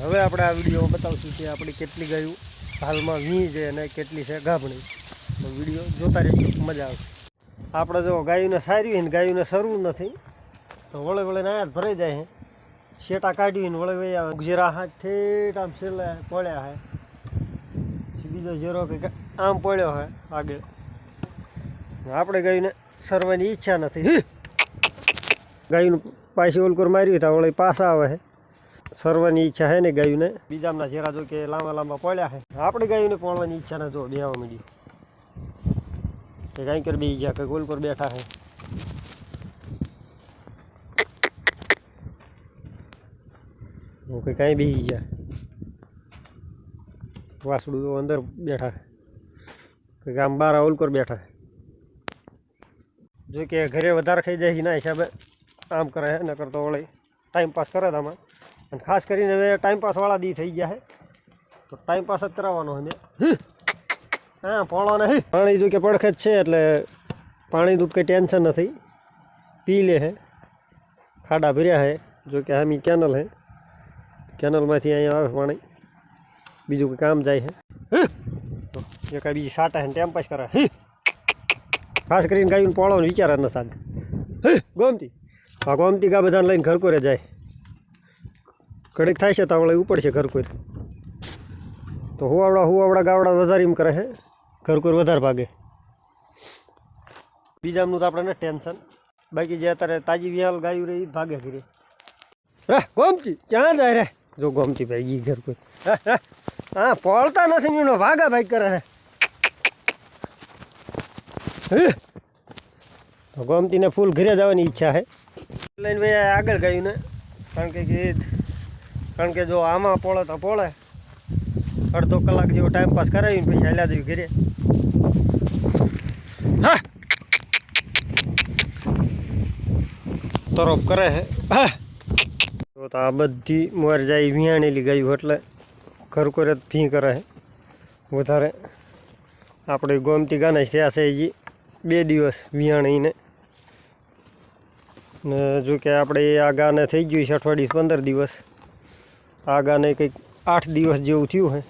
હવે આપણે આ વિડીયોમાં બતાવશું કે આપણી કેટલી ગાયું હાલમાં વી છે અને કેટલી છે ગાભણી. તો વિડીયો જોતા રહેજો, મજા આવશે. આપણે જો ગાયોને સારી ને ગાયોને સરવું નથી તો વળે વળે આયા જ ભરાઈ જાય છે. શેટા કાઢીને વળે વળી આવે. જીરા હાથ ઠેઠ આમ છેલ્લે પડ્યા છે. બીજો જીરો કે આમ પડ્યો છે આગળ. આપણે ગાયોને સરવાની ઈચ્છા નથી. ગાયનું પાછી ઓલકોર માર્યું હતા વળી પાછા આવે છે. સરવાની ઈચ્છા છે ને ગાયુંને. બીજાના જીરા જો કે લાંબા લાંબા પડ્યા છે. આપણે ગાયુંને પોળવાની ઈચ્છા ને જો બેહવા માંડ્યું કે કાંઈ કરી બેસી ગયા, કંઈ ગોલ પર બેઠા છે. કંઈ કાંઈ બેસી ગયા. વાસડું તો અંદર બેઠા છે, કંઈક આમ બાર ઓલકોર બેઠા છે. જો કે ઘરે વધારે ખાઈ જાય એના હિસાબે આમ કરે છે, ન કરતો વળી ટાઈમપાસ કરે આમાં. અને ખાસ કરીને હવે ટાઈમપાસવાળા દી થઈ ગયા છે તો ટાઈમપાસ જ કરાવવાનો હોય મેં. હા પોળો નહીં. પાણી જો કે પડખે જ છે એટલે પાણી દૂધ કંઈ ટેન્શન નથી, પી લે છે. ખાડા ભર્યા છે જો કે આમી કેનલ છે, કેનલમાંથી અહીંયા આવે પાણી, બીજું કંઈ કામ જાય છે. તો એ કાંઈ બીજી સાટા છે ને ટાઈમપાસ કરે. ખાસ કરીને ગાયું પોળોને વિચાર જ નથી આજે. ગોમતી આ ગોમતી ગા બધાને લઈને ઘર કોરે જાય. કડીક થાય છે તો આપણે ઉપર છે ઘર કોઈ તો હુવાવડા ગાવડા વધારે એમ કરે છે, ઘર કોઈ વધારે ભાગે. બીજાનું તો આપણે નથી ટેન્શન, બાકી જે અત્યારે તાજી વિયાલ ગાયું રહી ભાગે ઘરે. રે ગોમતી ક્યાં જાય રે? જો ગોમતી ભાઈ ગઈ ઘર કોઈ. હા પોળતા નથી એનો ભાગા ભાગ કરે છે. તો ગોમતીને ફૂલ ઘરે જવાની ઈચ્છા છે. લઈને ભાઈ આગળ ગયું ને, કારણ કે જો આમાં પોળે તો પોળે અડધો કલાક જેવો ટાઈમ પાસ કરાવીને પછી હાલ્યા જઈએ ઘરે. તરફ કરે છે. તો આ બધી મોર જાય વિયાણેલી ગાયું એટલે ઘર કોઈ ભી કરે છે વધારે. આપણે ગોમતી ગાને થયા છે હજી 2 દિવસ વિયાણીને, ને જો કે આપણે આ ગાને થઈ ગયું છે અઠવાડિયે 15 દિવસ. આ ગાને કંઈક 8 દિવસ જેવું થયું છે.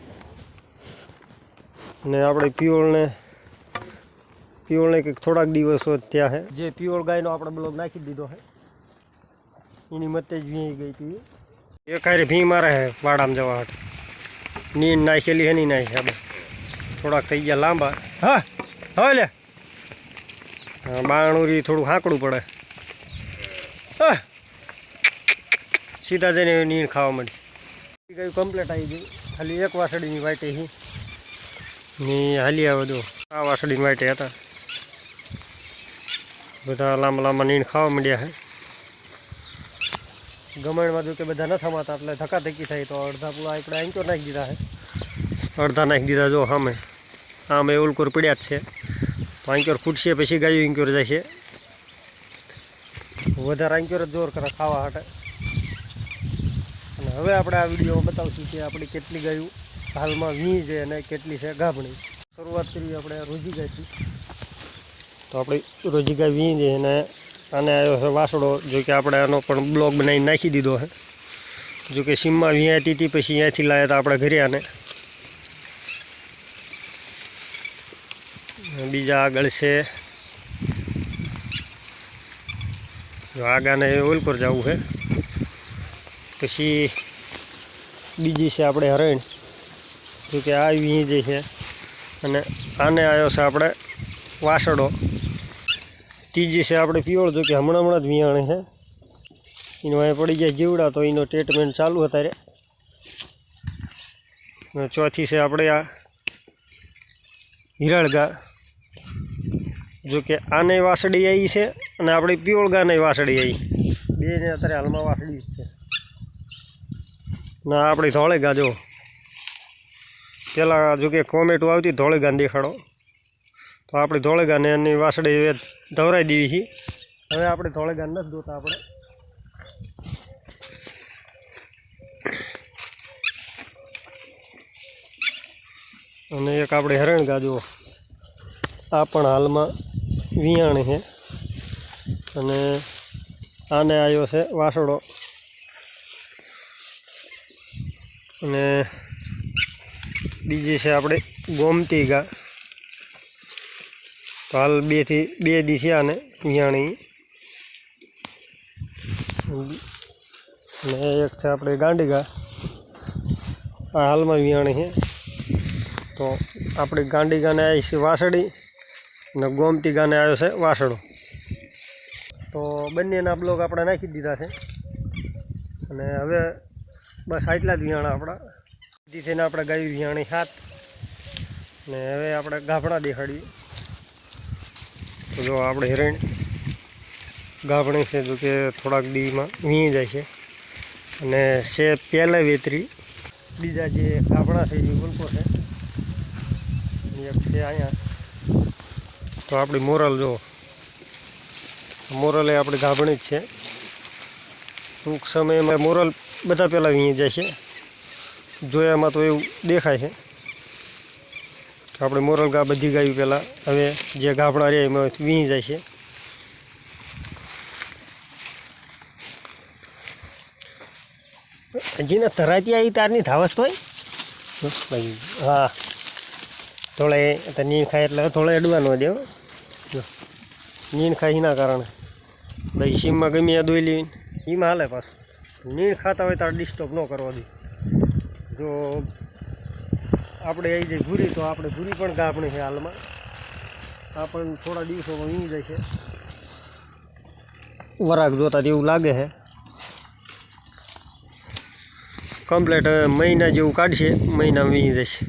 ને આપણે પિયોળને કંઈક થોડાક દિવસો થયા છે. જે પિયોળ ગાયનો આપણે બ્લોગ નાખી દીધો છે એની મતે જ વી ગઈ હતી. એ ખારે ભી મારે છે વાડામાં જવા હાટ. નીંદ નાખેલી છે નહીં નાખી આપણે થોડાક થઈ ગયા લાંબા. હા હવે લે બાણુરી થોડું હાંકડું પડે. હા સીધા જઈને નીંદ ખાવા માંડી. ગયું કમ્પ્લીટ આવી ગયું, ખાલી એક વાસળીની વાટે હી ને હાલી આવે. જો આ વાસળીની વાટે હતા બધા લાંબા લાંબા નીંદ ખાવા માંડ્યા છે. ગમણમાં જો કે બધા ન થમાતા એટલે ધક્કાધક્કી થાય તો અડધા પૂરા આપણે આંચો નાખી દીધા છે, અડધા નાખી દીધા. જો આમે ઓલકોર પડ્યા જ છે. તો આંચોર ફૂટશે પછી ગાયું આંચોર જશે. વધારે આંચોર જ જોર કરે ખાવા હાટે. અને હવે આપણે આ વિડીયોમાં બતાવશું કે આપણી કેટલી ગાયું હાલમાં વી છે અને કેટલી છે ગાભણી. શરૂઆત કરી આપણે રોજી ગાયથી. તો આપણી રોજી ગાય વી છે અને આને આવ્યો છે વાસડો. જો કે આપણે આનો પણ બ્લોગ બનાવીને નાખી દીધો છે. જો કે સીમમાં વિયાતી હતી પછી અહીંયાથી લાવ્યા હતા આપણે ઘરે. આને બીજા આગળ છે આગાને ઓલકોર જવું છે. પછી બીજી છે આપણે હરણ. જો કે આ વી જે છે અને આને આવ્યો છે આપણે વાસડો. ત્રીજી છે આપણે પિયોળ. જો કે હમણાં જ વિયાણે છે. એનો અહીં પડી ગયા જીવડા તો એનો ટ્રીટમેન્ટ ચાલુ અત્યારે. ચોથી છે આપણે આ હિરળ ગા. જો કે આને વાસળી આવી છે અને આપણી પિયોળ ગાને વાસળી આવી. બેને અત્યારે હાલમાં વાસળી જ છે. ના આપણી ધોળે ગા. જો પહેલાં જો કે કોમેટો આવતી ધોળે ગાને દેખાડો તો આપણે ધોળે ગાને એની વાસળી ધવરાઈ દેવી છે. હવે આપણે ધોળે ગાને નથી દોતા આપણે. અને એક આપણે હરણ ગા. જો આ પણ હાલમાં વિયાણી છે અને આને આવ્યો છે વાસડો. અને બીજી છે આપણે ગોમતી ગા. તો હાલ 2 દી થયા ને વિયાણી. અને એક છે આપણે ગાંડી ગા, આ હાલમાં વિયાણી છે. તો આપણે ગાંડી ગાને આવી છે વાસળી અને ગોમતી ગાને આવ્યો છે વાસળો. તો બંનેના બ્લોક આપણે નાખી દીધા છે. અને હવે બસ આટલા જ વિયાણા આપણા. થઈને આપણે ગાયું વિયાણી 7. ને હવે આપણે ગાભણા દેખાડીએ. તો જો આપણે હિરણ ગાભણી છે, જો કે થોડાક દીમાં વીણી જાય છે. અને છે પહેલાં વેતરી. બીજા જે ગાભણા છે એ ઉલ્કો છે, એક છે અહીંયા. તો આપણી મોરલ જો, મોરલ એ આપણી ગાભણી જ છે. ટૂંક સમયમાં મોરલ બધા પહેલાં વીણી જાય છે, જોયામાં તો એવું દેખાય છે. તો આપણે મોરલ ગા બધી ગાયું પહેલાં હવે જે ગાભણા રહે એમાં વીણી જાય છે. હજીને ધરાતી આવી તારની ધાવસ હોય. હા, થોડે તો નીણ ખાય એટલે થોડે અડવાનો દેવ. નીણ ખાય એના કારણે ભાઈ સીમમાં ગમે દોઈ લઈને એમાં હાલે પાછું. નીણ ખાતા હોય ત્યારે ડિસ્ટર્બ ન કરવા દે. જો આપણે આવી જાય ભૂરી, તો આપણે ભૂરી પણ ગાભણી છે હાલમાં. આ પણ થોડા દિવસોમાં વીણી જાય છે. વરાગ જોતા જેવું લાગે છે. કમ્પ્લેટ મહિના જેવું કાઢશે, મહિનામાં વીણી જશે.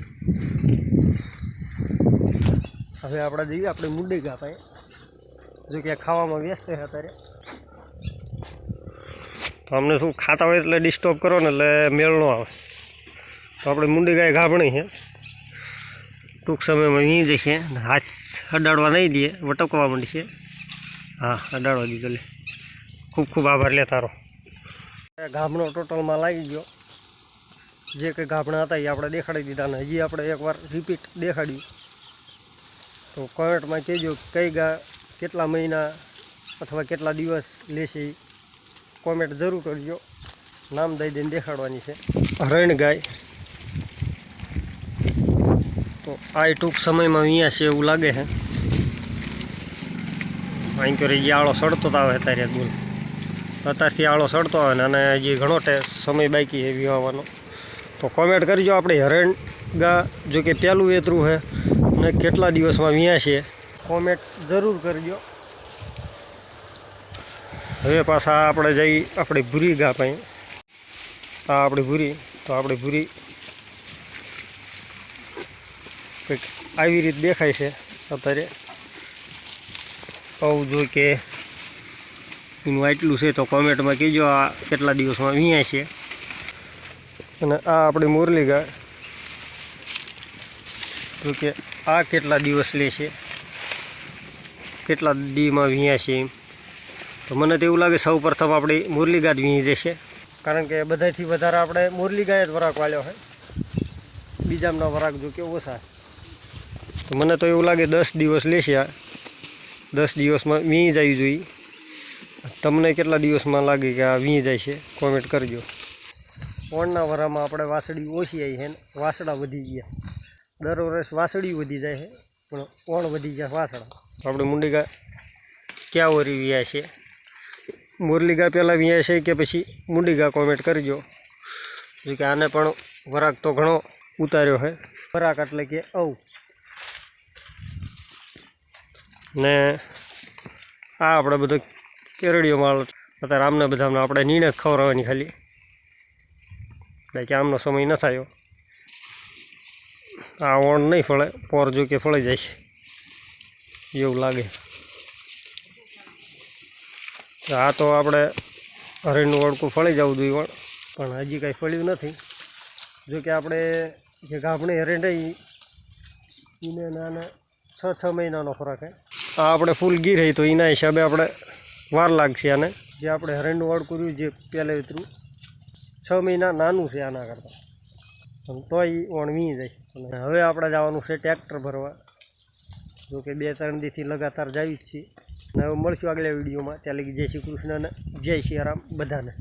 હવે આપણે જઈએ આપણે મુંડી ગા પાસે. જો કે ખાવામાં વ્યસ્ત છે અત્યારે. તો અમને શું ખાતા હોય એટલે ડિસ્ટર્બ કરો ને એટલે મેળ ન આવે. તો આપણે મુંડી ગાય ગાભણી છે, ટૂંક સમયમાં વીણી જશે. હાથ અડાડવા નહીં દે, વટકવા માંડી છે. હા, અડાડવા દીધો. લે, ખૂબ ખૂબ આભાર લે તારો. ગાભણો ટોટલમાં લાગી ગયો. જે કંઈ ગાભણા હતા એ આપણે દેખાડી દીધા. ને હજી આપણે એકવાર રિપીટ દેખાડ્યું. તો કમેન્ટમાં કહેજો કઈ ગા કેટલા મહિના અથવા કેટલા દિવસ લેશે, કોમેન્ટ જરૂર કરજો. નામ દઈ દઈને દેખાડવાની છે. હરણ ગાય. તો આ ટૂંક સમયમાં અહીંયા છે એવું લાગે છે. અહીં તો જે આળો સડતો આવે અત્યારે બોલ, અત્યારથી આળો સડતો આવે ને, અને હજી ઘણો સમય બાકી છે વિવાહવાનો. તો કોમેન્ટ કરજો આપણે હરણ ગા જો કે પહેલું વેતરું છે અને કેટલા દિવસમાં વિયા છે, કોમેન્ટ જરૂર કરજો. હવે પાછા આપણે જઈ આપણે ભૂરી ગા પાસે. આ આપણી ભૂરી. તો આપણે ભૂરી કંઈક આવી રીતે દેખાય છે અત્યારે. આવું જો કે એનું આટલું છે. તો કોમેન્ટમાં કહેજો આ કેટલા દિવસમાં વિયા છે. અને આ આપણી મુરલી ગા, તો કે આ કેટલા દિવસ લે છે, કેટલા દીમાં વિયા છે એમ. તો મને તો એવું લાગે સૌ પ્રથમ આપણી મુરલી ગા જ વીણી જશે. કારણ કે બધાથી વધારે આપણે મુરલી ગાય જ વરાક વાળ્યો છે. બીજામના વરાક જો કે ઓછા. તો મને તો એવું લાગે 10 દિવસ લેશે. આ 10 દિવસમાં વીણી જવી જોઈએ. તમને કેટલા દિવસમાં લાગે કે આ વીણી જાય છે, કોમેન્ટ કરજો. ઓણના વરામાં આપણે વાસળી ઓછી આવી છે ને વાસળા વધી ગયા. દર વર્ષ વાસળી વધી જાય છે પણ ઓણ વધી ગયા વાસળા. આપણે મુંડી ગા ક્યાં વરી વ્યા છે, મુરલી ગા પહેલાં વ્યા છે કે પછી મુંડી ગા, કોમેન્ટ કરજો. જો કે આને પણ વરાક તો ઘણો ઉતાર્યો છે. વરાક એટલે કે ને આ આપણે બધો કેરડીઓ માલ અત્યારે આમને બધાને આપણે નીણે ખવડાવવાની ખાલી. કે આમનો સમય ન થયો. આ ઓણ નહીં ફળે, પોર જો કે ફળી જાય છે એવું લાગે. આ તો આપણે હરણનું ઓળકું ફળી જવું જોઈએ પણ હજી કાંઈ ફળ્યું નથી. જો કે આપણે જે ગાભણી હરણ રહી એને નાના 6 મહિનાનો ફરક છે. આ આપણે ફૂલ ગી રહી તો એના હિસાબે આપણે વાર લાગશે. આને જે આપણે હરણનું ઓળકું રહ્યું જે પહેલાં વિતરું 6 મહિના નાનું છે આના કરતાં, તોય ઓણ વી જાય. અને હવે આપણે જવાનું છે ટ્રેક્ટર ભરવા. જો કે 2-3 દીથી લગાતાર જઈએ જ છીએ. અને હવે મળશું આગલા વિડીયોમાં. ત્યાં લગી જય શ્રી કૃષ્ણ અને જય સિયારામ બધાને.